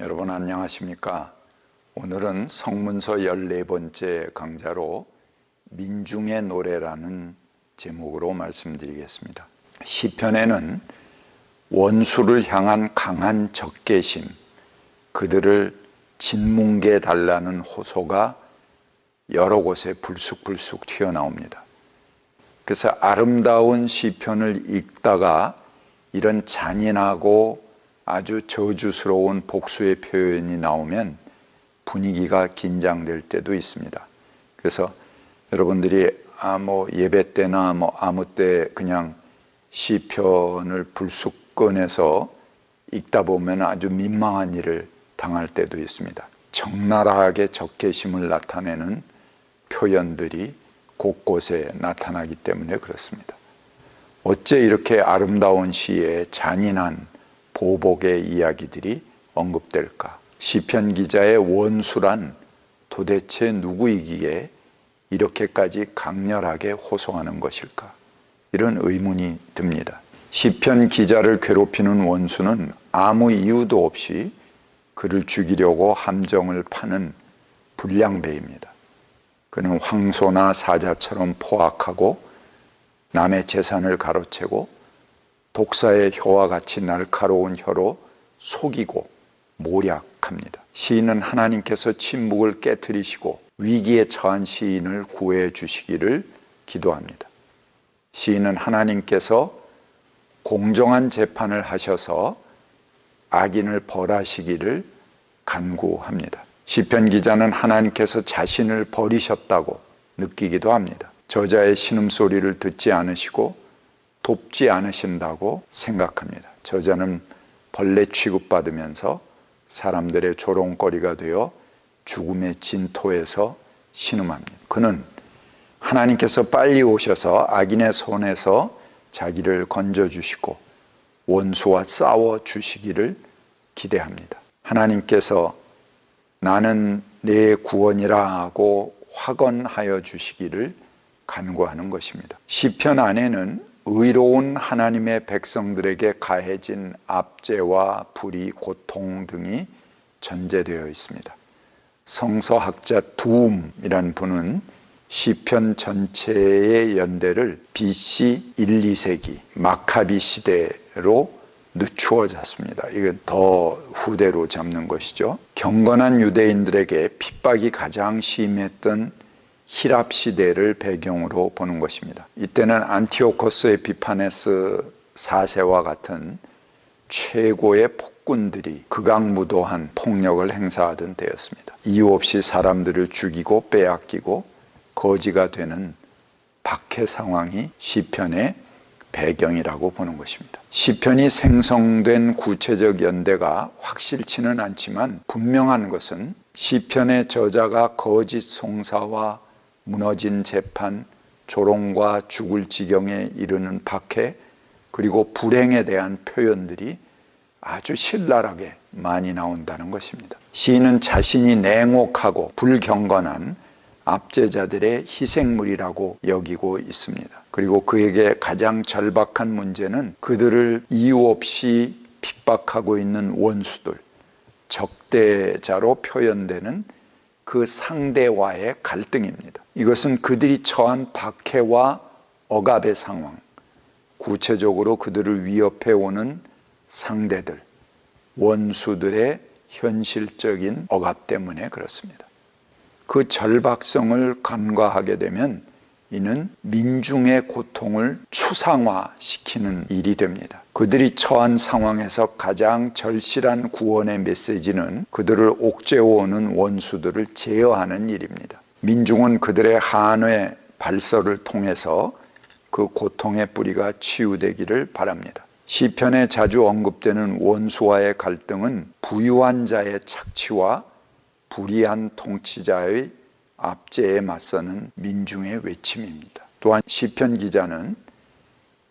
여러분 안녕하십니까? 오늘은 성문서 14번째 강좌로 민중의 노래라는 제목으로 말씀드리겠습니다. 시편에는 원수를 향한 강한 적개심, 그들을 짓뭉개 달라는 호소가 여러 곳에 불쑥불쑥 튀어나옵니다. 그래서 아름다운 시편을 읽다가 이런 잔인하고 아주 저주스러운 복수의 표현이 나오면 분위기가 긴장될 때도 있습니다. 그래서 여러분들이 예배 때나 아무 때 그냥 시편을 불쑥 꺼내서 읽다 보면 아주 민망한 일을 당할 때도 있습니다. 적나라하게 적개심을 나타내는 표현들이 곳곳에 나타나기 때문에 그렇습니다. 어째 이렇게 아름다운 시에 잔인한 보복의 이야기들이 언급될까? 시편 기자의 원수란 도대체 누구이기에 이렇게까지 강렬하게 호소하는 것일까? 이런 의문이 듭니다. 시편 기자를 괴롭히는 원수는 아무 이유도 없이 그를 죽이려고 함정을 파는 불량배입니다. 그는 황소나 사자처럼 포악하고 남의 재산을 가로채고 독사의 혀와 같이 날카로운 혀로 속이고 모략합니다. 시인은 하나님께서 침묵을 깨트리시고 위기에 처한 시인을 구해 주시기를 기도합니다. 시인은 하나님께서 공정한 재판을 하셔서 악인을 벌하시기를 간구합니다. 시편 기자는 하나님께서 자신을 버리셨다고 느끼기도 합니다. 저자의 신음소리를 듣지 않으시고 돕지 않으신다고 생각합니다. 저자는 벌레 취급받으면서 사람들의 조롱거리가 되어 죽음의 진토에서 신음합니다. 그는 하나님께서 빨리 오셔서 악인의 손에서 자기를 건져주시고 원수와 싸워주시기를 기대합니다. 하나님께서 나는 내 구원이라 하고 확언하여 주시기를 간구하는 것입니다. 시편 안에는 의로운 하나님의 백성들에게 가해진 압제와 불의, 고통 등이 전제되어 있습니다. 성서학자 두움이라는 분은 시편 전체의 연대를 BC 1, 2세기 마카비 시대로 늦추어 잤습니다. 이건 더 후대로 잡는 것이죠. 경건한 유대인들에게 핍박이 가장 심했던 히랍 시대를 배경으로 보는 것입니다. 이때는 안티오코스 에피파네스 4세와 같은 최고의 폭군들이 극악무도한 폭력을 행사하던 때였습니다. 이유 없이 사람들을 죽이고 빼앗기고 거지가 되는 박해 상황이 시편의 배경이라고 보는 것입니다. 시편이 생성된 구체적 연대가 확실치는 않지만 분명한 것은 시편의 저자가 거짓 송사와 무너진 재판, 조롱과 죽을 지경에 이르는 박해, 그리고 불행에 대한 표현들이 아주 신랄하게 많이 나온다는 것입니다. 시인은 자신이 냉혹하고 불경건한 압제자들의 희생물이라고 여기고 있습니다. 그리고 그에게 가장 절박한 문제는 그들을 이유 없이 핍박하고 있는 원수들, 적대자로 표현되는 그 상대와의 갈등입니다. 이것은 그들이 처한 박해와 억압의 상황, 구체적으로 그들을 위협해오는 상대들, 원수들의 현실적인 억압 때문에 그렇습니다. 그 절박성을 간과하게 되면 이는 민중의 고통을 추상화시키는 일이 됩니다. 그들이 처한 상황에서 가장 절실한 구원의 메시지는 그들을 옥죄어오는 원수들을 제어하는 일입니다. 민중은 그들의 한회 발설을 통해서 그 고통의 뿌리가 치유되기를 바랍니다. 시편에 자주 언급되는 원수와의 갈등은 부유한 자의 착취와 불의한 통치자의 압제에 맞서는 민중의 외침입니다. 또한 시편 기자는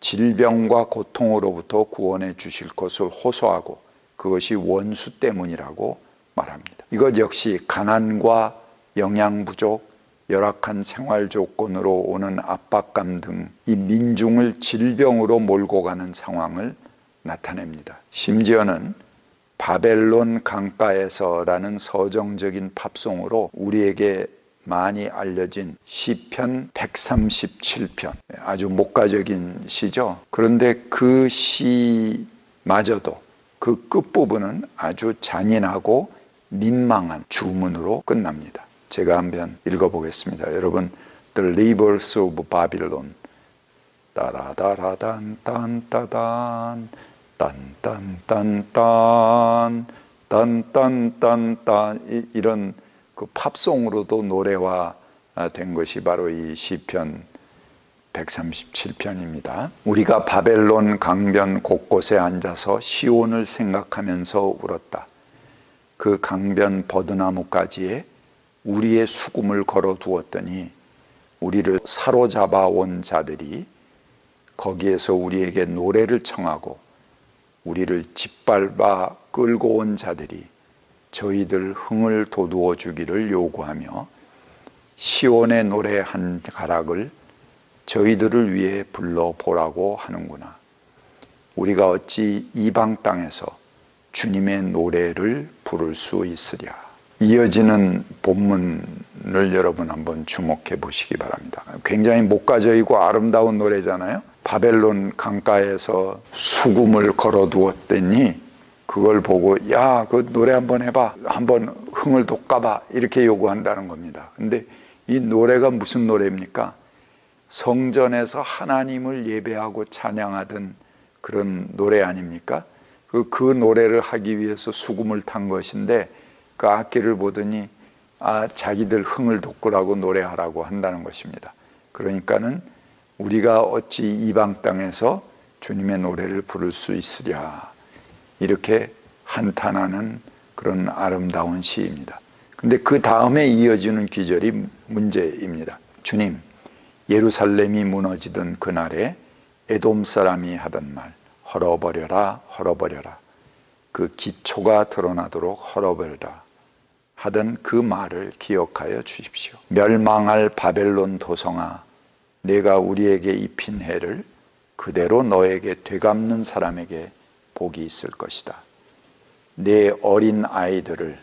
질병과 고통으로부터 구원해 주실 것을 호소하고 그것이 원수 때문이라고 말합니다. 이것 역시 가난과 영양 부족, 열악한 생활 조건으로 오는 압박감 등 이 민중을 질병으로 몰고 가는 상황을 나타냅니다. 심지어는 바벨론 강가에서라는 서정적인 팝송으로 우리에게 많이 알려진 시편 137편, 아주 목가적인 시죠. 그런데 그 시마저도 그 끝부분은 아주 잔인하고 민망한 주문으로 끝납니다. 제가 한번 읽어보겠습니다. 여러분, The Rivers of Babylon, 따라다라단 딴따단 딴딴딴딴 딴딴딴딴, 이런 그 팝송으로도 노래화 된 것이 바로 이 시편 137편입니다. 우리가 바벨론 강변 곳곳에 앉아서 시온을 생각하면서 울었다. 그 강변 버드나무가지에 우리의 수금을 걸어두었더니 우리를 사로잡아 온 자들이 거기에서 우리에게 노래를 청하고 우리를 짓밟아 끌고 온 자들이 저희들 흥을 돋우어 주기를 요구하며 시온의 노래 한 가락을 저희들을 위해 불러보라고 하는구나. 우리가 어찌 이방 땅에서 주님의 노래를 부를 수 있으랴. 이어지는 본문을 여러분 한번 주목해 보시기 바랍니다. 굉장히 목가적이고 아름다운 노래잖아요. 바벨론 강가에서 수금을 걸어두었더니 그걸 보고 야, 그 노래 한번 해봐, 한번 흥을 돋가봐, 이렇게 요구한다는 겁니다. 근데 이 노래가 무슨 노래입니까? 성전에서 하나님을 예배하고 찬양하던 그런 노래 아닙니까? 그 노래를 하기 위해서 수금을 탄 것인데 그 악기를 보더니 자기들 흥을 돋구라고 노래하라고 한다는 것입니다. 그러니까는 우리가 어찌 이방 땅에서 주님의 노래를 부를 수 있으랴, 이렇게 한탄하는 그런 아름다운 시입니다. 근데 그 다음에 이어지는 귀절이 문제입니다. 주님, 예루살렘이 무너지던 그날에 에돔 사람이 하던 말, 헐어버려라 헐어버려라, 그 기초가 드러나도록 헐어버려라 하던 그 말을 기억하여 주십시오. 멸망할 바벨론 도성아, 내가 우리에게 입힌 해를 그대로 너에게 되갚는 사람에게 복이 있을 것이다. 내 어린 아이들을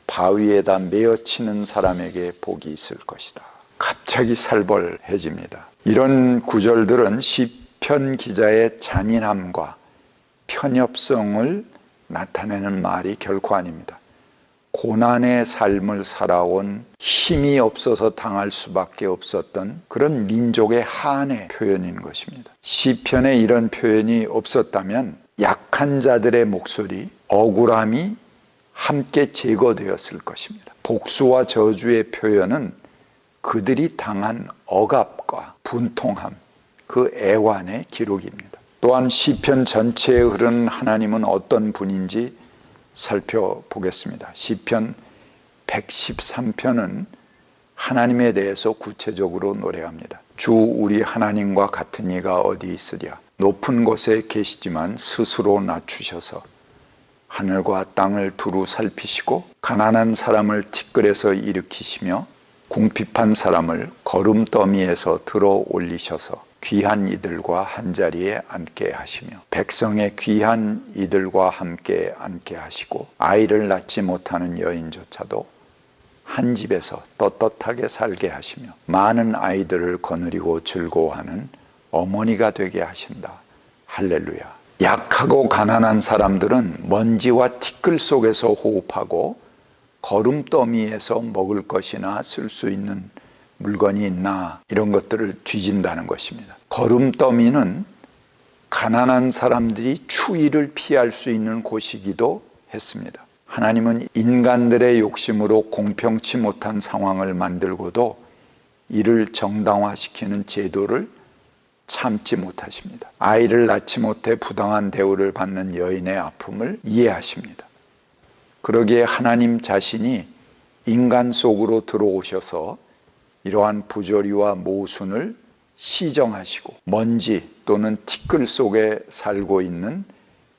바위에다 메어치는 사람에게 복이 있을 것이다. 갑자기 살벌해집니다. 이런 구절들은 시편 기자의 잔인함과 편협성을 나타내는 말이 결코 아닙니다. 고난의 삶을 살아온 힘이 없어서 당할 수밖에 없었던 그런 민족의 한의 표현인 것입니다. 시편에 이런 표현이 없었다면 약한 자들의 목소리, 억울함이 함께 제거되었을 것입니다. 복수와 저주의 표현은 그들이 당한 억압과 분통함, 그 애환의 기록입니다. 또한 시편 전체에 흐르는 하나님은 어떤 분인지 살펴보겠습니다. 시편 113편은 하나님에 대해서 구체적으로 노래합니다. 주 우리 하나님과 같은 이가 어디 있으랴. 높은 곳에 계시지만 스스로 낮추셔서 하늘과 땅을 두루 살피시고 가난한 사람을 티끌에서 일으키시며 궁핍한 사람을 거름더미에서 들어 올리셔서 귀한 이들과 한자리에 앉게 하시며 백성의 귀한 이들과 함께 앉게 하시고 아이를 낳지 못하는 여인조차도 한 집에서 떳떳하게 살게 하시며 많은 아이들을 거느리고 즐거워하는 어머니가 되게 하신다. 할렐루야. 약하고 가난한 사람들은 먼지와 티끌 속에서 호흡하고 거름더미에서 먹을 것이나 쓸 수 있는 물건이 있나, 이런 것들을 뒤진다는 것입니다. 거름더미는 가난한 사람들이 추위를 피할 수 있는 곳이기도 했습니다. 하나님은 인간들의 욕심으로 공평치 못한 상황을 만들고도 이를 정당화시키는 제도를 참지 못하십니다. 아이를 낳지 못해 부당한 대우를 받는 여인의 아픔을 이해하십니다. 그러기에 하나님 자신이 인간 속으로 들어오셔서 이러한 부조리와 모순을 시정하시고 먼지 또는 티끌 속에 살고 있는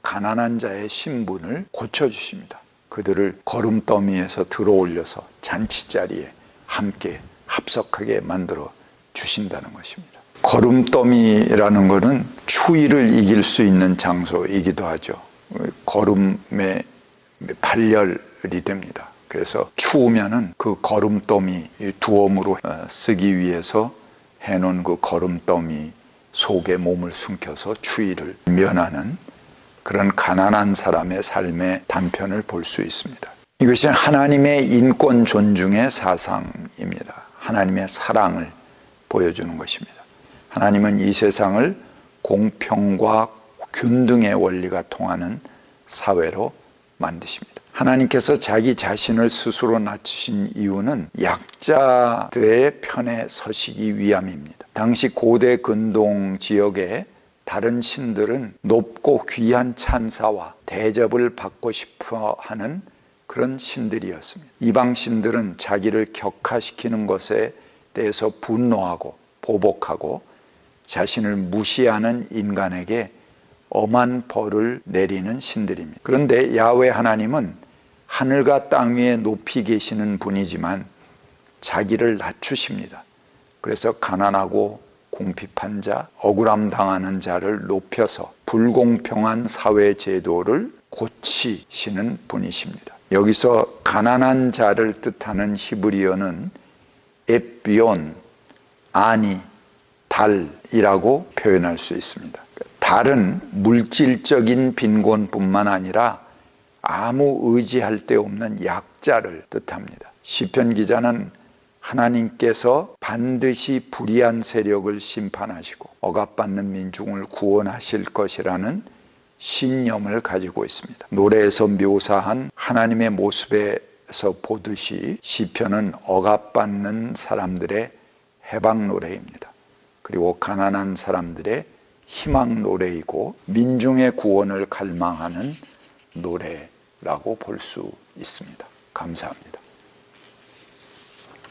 가난한 자의 신분을 고쳐주십니다. 그들을 거름더미에서 들어올려서 잔치자리에 함께 합석하게 만들어 주신다는 것입니다. 거름더미라는 것은 추위를 이길 수 있는 장소이기도 하죠. 거름에 발열이 됩니다. 그래서 추우면은 그 거름더미 두엄으로 쓰기 위해서 해놓은 그 거름더미 속에 몸을 숨겨서 추위를 면하는 그런 가난한 사람의 삶의 단편을 볼 수 있습니다. 이것이 하나님의 인권 존중의 사상입니다. 하나님의 사랑을 보여주는 것입니다. 하나님은 이 세상을 공평과 균등의 원리가 통하는 사회로 만드십니다. 하나님께서 자기 자신을 스스로 낮추신 이유는 약자들의 편에 서시기 위함입니다. 당시 고대 근동 지역의 다른 신들은 높고 귀한 찬사와 대접을 받고 싶어 하는 그런 신들이었습니다. 이방 신들은 자기를 격하시키는 것에 대해서 분노하고 보복하고 자신을 무시하는 인간에게 엄한 벌을 내리는 신들입니다. 그런데 야훼 하나님은 하늘과 땅 위에 높이 계시는 분이지만 자기를 낮추십니다. 그래서 가난하고 궁핍한 자, 억울함 당하는 자를 높여서 불공평한 사회 제도를 고치시는 분이십니다. 여기서 가난한 자를 뜻하는 히브리어는 에비온, 아니, 달이라고 표현할 수 있습니다. 달은 물질적인 빈곤뿐만 아니라 아무 의지할 데 없는 약자를 뜻합니다. 시편 기자는 하나님께서 반드시 불의한 세력을 심판하시고 억압받는 민중을 구원하실 것이라는 신념을 가지고 있습니다. 노래에서 묘사한 하나님의 모습에서 보듯이 시편은 억압받는 사람들의 해방 노래입니다. 그리고 가난한 사람들의 희망 노래이고 민중의 구원을 갈망하는 노래라고 볼 수 있습니다. 감사합니다.